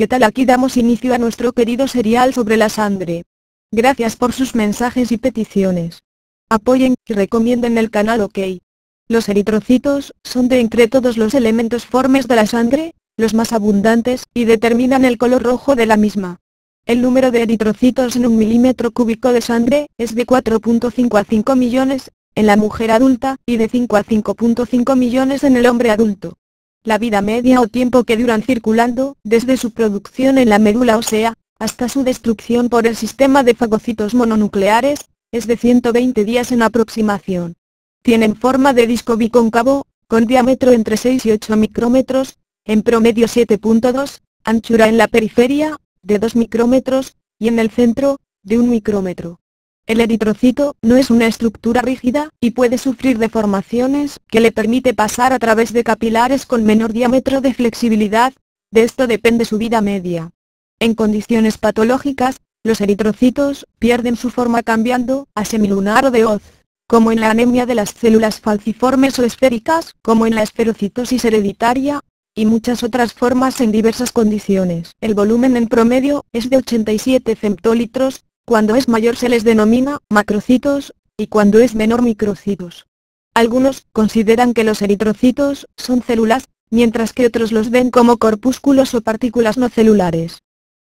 ¿Qué tal? Aquí damos inicio a nuestro querido serial sobre la sangre. Gracias por sus mensajes y peticiones. Apoyen y recomienden el canal OK. Los eritrocitos son de entre todos los elementos formes de la sangre, los más abundantes, y determinan el color rojo de la misma. El número de eritrocitos en un milímetro cúbico de sangre es de 4.5 a 5 millones, en la mujer adulta, y de 5 a 5.5 millones en el hombre adulto. La vida media o tiempo que duran circulando, desde su producción en la médula ósea, hasta su destrucción por el sistema de fagocitos mononucleares, es de 120 días en aproximación. Tienen forma de disco bicóncavo, con diámetro entre 6 y 8 micrómetros, en promedio 7.2, anchura en la periferia, de 2 micrómetros, y en el centro, de 1 micrómetro. El eritrocito no es una estructura rígida, y puede sufrir deformaciones, que le permite pasar a través de capilares con menor diámetro de flexibilidad, de esto depende su vida media. En condiciones patológicas, los eritrocitos pierden su forma cambiando a semilunar o de hoz, como en la anemia de las células falciformes o esféricas, como en la esferocitosis hereditaria, y muchas otras formas en diversas condiciones. El volumen en promedio es de 87 femtolitros, cuando es mayor se les denomina macrocitos, y cuando es menor microcitos. Algunos consideran que los eritrocitos son células, mientras que otros los ven como corpúsculos o partículas no celulares.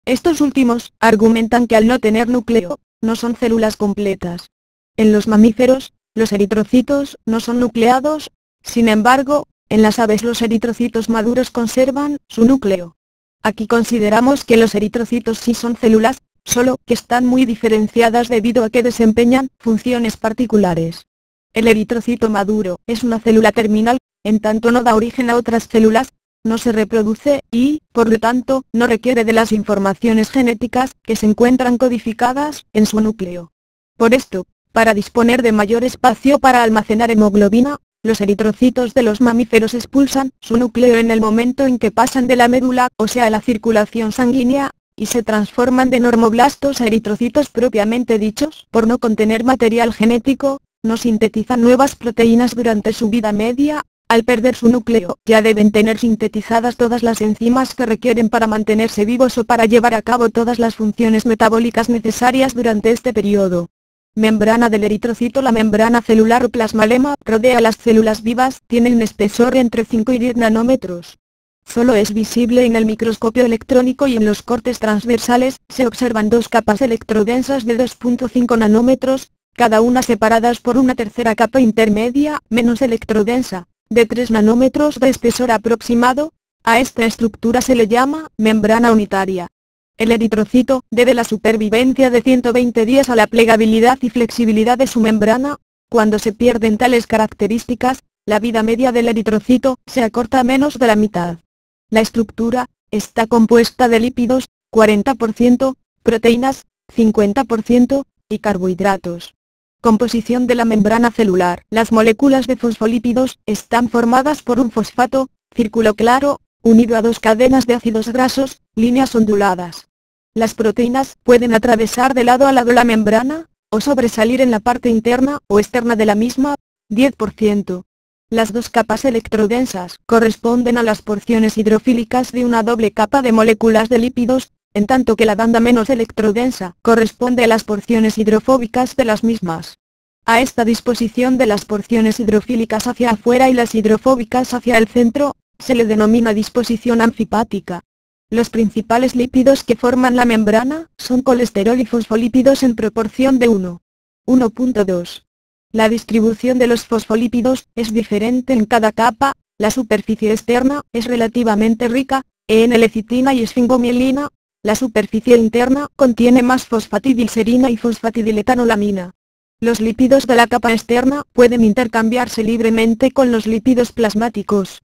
Estos últimos argumentan que al no tener núcleo, no son células completas. En los mamíferos, los eritrocitos no son nucleados, sin embargo, en las aves los eritrocitos maduros conservan su núcleo. Aquí consideramos que los eritrocitos sí son células, solo que están muy diferenciadas debido a que desempeñan funciones particulares. El eritrocito maduro es una célula terminal, en tanto no da origen a otras células, no se reproduce y, por lo tanto, no requiere de las informaciones genéticas que se encuentran codificadas en su núcleo. Por esto, para disponer de mayor espacio para almacenar hemoglobina, los eritrocitos de los mamíferos expulsan su núcleo en el momento en que pasan de la médula ósea a la circulación sanguínea, y se transforman de normoblastos a eritrocitos propiamente dichos. Por no contener material genético, no sintetizan nuevas proteínas durante su vida media. Al perder su núcleo, ya deben tener sintetizadas todas las enzimas que requieren para mantenerse vivos o para llevar a cabo todas las funciones metabólicas necesarias durante este periodo. Membrana del eritrocito. La membrana celular o plasmalema rodea las células vivas, tiene un espesor entre 5 y 10 nanómetros. Solo es visible en el microscopio electrónico y en los cortes transversales se observan dos capas electrodensas de 2.5 nanómetros, cada una separadas por una tercera capa intermedia, menos electrodensa, de 3 nanómetros de espesor aproximado. A esta estructura se le llama membrana unitaria. El eritrocito debe la supervivencia de 120 días a la plegabilidad y flexibilidad de su membrana. Cuando se pierden tales características, la vida media del eritrocito se acorta a menos de la mitad. La estructura está compuesta de lípidos, 40%, proteínas, 50%, y carbohidratos. Composición de la membrana celular. Las moléculas de fosfolípidos están formadas por un fosfato, círculo claro, unido a dos cadenas de ácidos grasos, líneas onduladas. Las proteínas pueden atravesar de lado a lado la membrana, o sobresalir en la parte interna o externa de la misma, 10%. Las dos capas electrodensas corresponden a las porciones hidrofílicas de una doble capa de moléculas de lípidos, en tanto que la banda menos electrodensa corresponde a las porciones hidrofóbicas de las mismas. A esta disposición de las porciones hidrofílicas hacia afuera y las hidrofóbicas hacia el centro, se le denomina disposición amfipática. Los principales lípidos que forman la membrana son colesterol y fosfolípidos en proporción de 1:1.2. La distribución de los fosfolípidos es diferente en cada capa. La superficie externa es relativamente rica en L-citina y esfingomielina. La superficie interna contiene más fosfatidilserina y fosfatidiletanolamina. Los lípidos de la capa externa pueden intercambiarse libremente con los lípidos plasmáticos.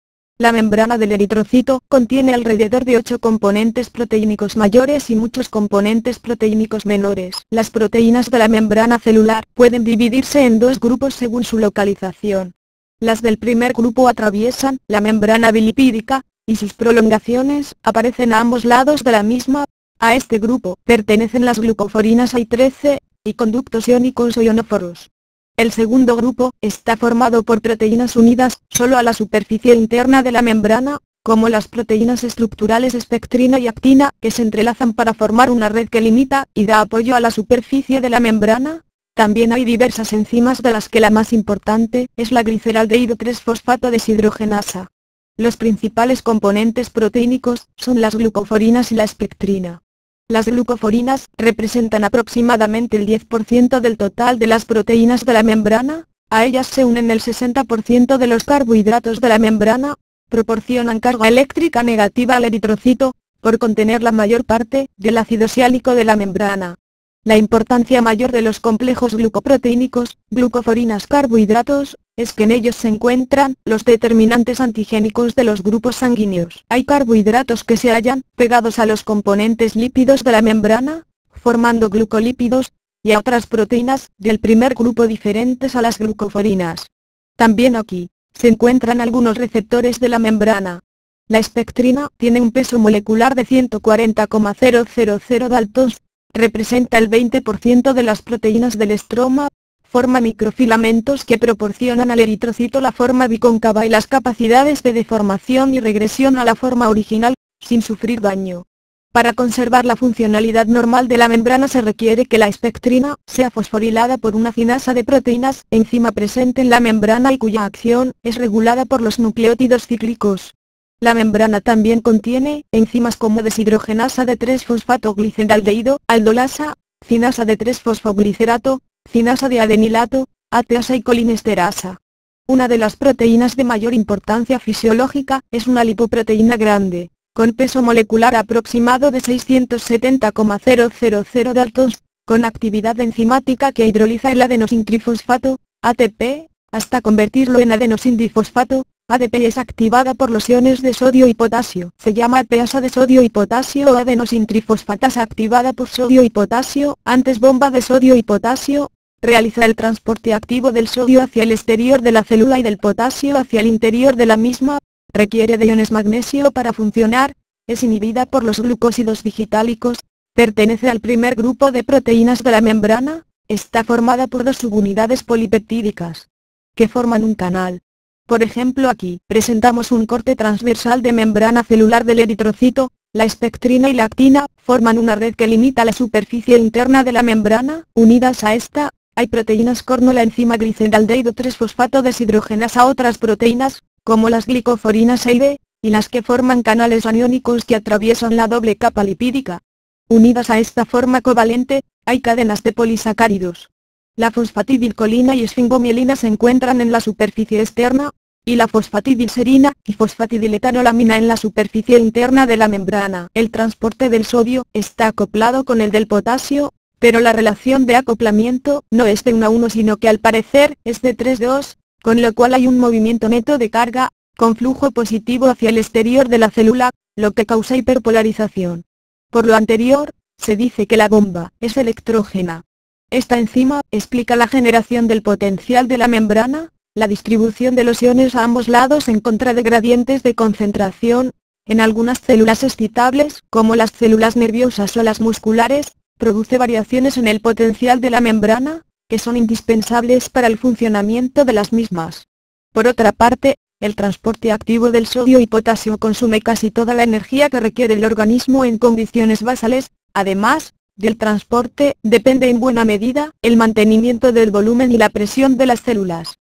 La membrana del eritrocito contiene alrededor de 8 componentes proteínicos mayores y muchos componentes proteínicos menores. Las proteínas de la membrana celular pueden dividirse en dos grupos según su localización. Las del primer grupo atraviesan la membrana bilipídica, y sus prolongaciones aparecen a ambos lados de la misma. A este grupo pertenecen las glucoforinas I13, y conductos iónicos o ionóforos. El segundo grupo está formado por proteínas unidas solo a la superficie interna de la membrana, como las proteínas estructurales espectrina y actina, que se entrelazan para formar una red que limita y da apoyo a la superficie de la membrana. También hay diversas enzimas, de las que la más importante es la gliceraldehído 3-fosfato deshidrogenasa. Los principales componentes proteínicos son las glucoforinas y la espectrina. Las glucoforinas representan aproximadamente el 10% del total de las proteínas de la membrana. A ellas se unen el 60% de los carbohidratos de la membrana. Proporcionan carga eléctrica negativa al eritrocito, por contener la mayor parte del ácido siálico de la membrana. La importancia mayor de los complejos glucoproteínicos, glucoforinas carbohidratos, es que en ellos se encuentran los determinantes antigénicos de los grupos sanguíneos. Hay carbohidratos que se hallan pegados a los componentes lípidos de la membrana, formando glucolípidos, y a otras proteínas del primer grupo diferentes a las glucoforinas. También aquí se encuentran algunos receptores de la membrana. La espectrina tiene un peso molecular de 140,000 daltons, representa el 20% de las proteínas del estroma, forma microfilamentos que proporcionan al eritrocito la forma bicóncava y las capacidades de deformación y regresión a la forma original, sin sufrir daño. Para conservar la funcionalidad normal de la membrana se requiere que la espectrina sea fosforilada por una cinasa de proteínas, enzima presente en la membrana y cuya acción es regulada por los nucleótidos cíclicos. La membrana también contiene enzimas como deshidrogenasa de 3-fosfato gliceraldehído, aldolasa, cinasa de 3-fosfoglicerato, cinasa de adenilato, ATasa y colinesterasa. Una de las proteínas de mayor importancia fisiológica es una lipoproteína grande, con peso molecular aproximado de 670,000 daltons, con actividad enzimática que hidroliza el adenosintrifosfato, ATP, hasta convertirlo en adenosindifosfato, ADP, y es activada por los iones de sodio y potasio. Se llama ATPasa de sodio y potasio o adenosintrifosfatasa activada por sodio y potasio. Antes bomba de sodio y potasio, realiza el transporte activo del sodio hacia el exterior de la célula y del potasio hacia el interior de la misma. Requiere de iones magnesio para funcionar, es inhibida por los glucósidos digitálicos, pertenece al primer grupo de proteínas de la membrana, está formada por dos subunidades polipeptídicas, que forman un canal. Por ejemplo, aquí presentamos un corte transversal de membrana celular del eritrocito. La espectrina y la actina forman una red que limita la superficie interna de la membrana. Unidas a esta, hay proteínas como la enzima gliceraldehído 3-fosfato deshidrogenasa, otras proteínas, como las glicoforinas A y B, y las que forman canales aniónicos que atraviesan la doble capa lipídica. Unidas a esta forma covalente, hay cadenas de polisacáridos. La fosfatidilcolina y esfingomielina se encuentran en la superficie externa, y la fosfatidilserina y fosfatidiletoanolamina en la superficie interna de la membrana. El transporte del sodio está acoplado con el del potasio, pero la relación de acoplamiento no es de 1 a 1 sino que al parecer es de 3 a 2, con lo cual hay un movimiento neto de carga, con flujo positivo hacia el exterior de la célula, lo que causa hiperpolarización. Por lo anterior, se dice que la bomba es electrógena. Esta enzima explica la generación del potencial de la membrana, la distribución de los iones a ambos lados en contra de gradientes de concentración. En algunas células excitables, como las células nerviosas o las musculares, produce variaciones en el potencial de la membrana, que son indispensables para el funcionamiento de las mismas. Por otra parte, el transporte activo del sodio y potasio consume casi toda la energía que requiere el organismo en condiciones basales. Además del transporte, depende en buena medida el mantenimiento del volumen y la presión de las células.